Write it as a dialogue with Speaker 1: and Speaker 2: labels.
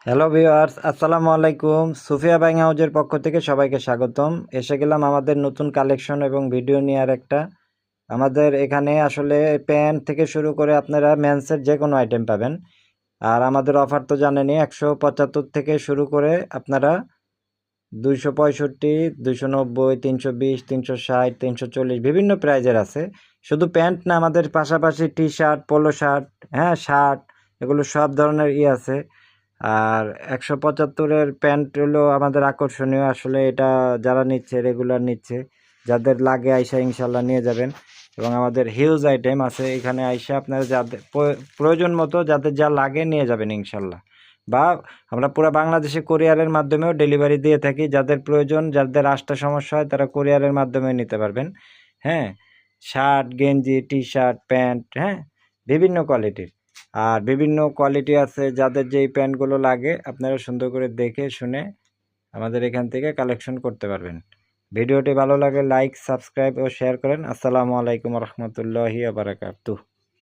Speaker 1: Hello viewers, আসসালামু আলাইকুম। Sufia buying হাউজের পক্ষ থেকে সবাইকে স্বাগতম। এসে গেলাম আমাদের নতুন কালেকশন এবং ভিডিও নিয়ে আর একটা। আমাদের এখানে আসলে প্যান্ট থেকে শুরু করে আপনারা মেন্সের যে কোনো আইটেম পাবেন। আর আমাদের অফার তো জানেনই, 175 থেকে শুরু করে আপনারা 265, 290, 320, 360, 340 বিভিন্ন প্রাইজের আছে। শুধু প্যান্ট না, আমাদের পাশাপাশি টি শার্ট, পোলো শার্ট, হ্যাঁ শার্ট, এগুলো সব ধরনের আছে। আর 175-এর প্যান্ট হলো আমাদের আকর্ষণীয়। আসলে এটা যারা নিচ্ছে রেগুলার নিচ্ছে, যাদের লাগে আইসা ইনশাল্লাহ নিয়ে যাবেন। এবং আমাদের হিউজ আইটেম আছে এখানে, আইসা আপনারা যাদের প্রয়োজন মতো যাদের যা লাগে নিয়ে যাবেন ইনশাল্লাহ। বা আমরা পুরো বাংলাদেশে কোরিয়ারের মাধ্যমেও ডেলিভারি দিয়ে থাকি। যাদের প্রয়োজন, যাদের আসতে সমস্যা হয়, তারা কোরিয়ারের মাধ্যমে নিতে পারবেন। হ্যাঁ, শার্ট, গেঞ্জি, টি শার্ট, প্যান্ট, হ্যাঁ, বিভিন্ন কোয়ালিটির। আর বিভিন্ন কোয়ালিটি আছে, যাদের যেই প্যান্টগুলো লাগে আপনারা সুন্দর করে দেখে শুনে আমাদের এখান থেকে কালেকশন করতে পারবেন। ভিডিওটি ভালো লাগলে লাইক, সাবস্ক্রাইব ও শেয়ার করেন। আসসালামু আলাইকুম রহমতুল্লাহি ওয়া বারাকাতুহু।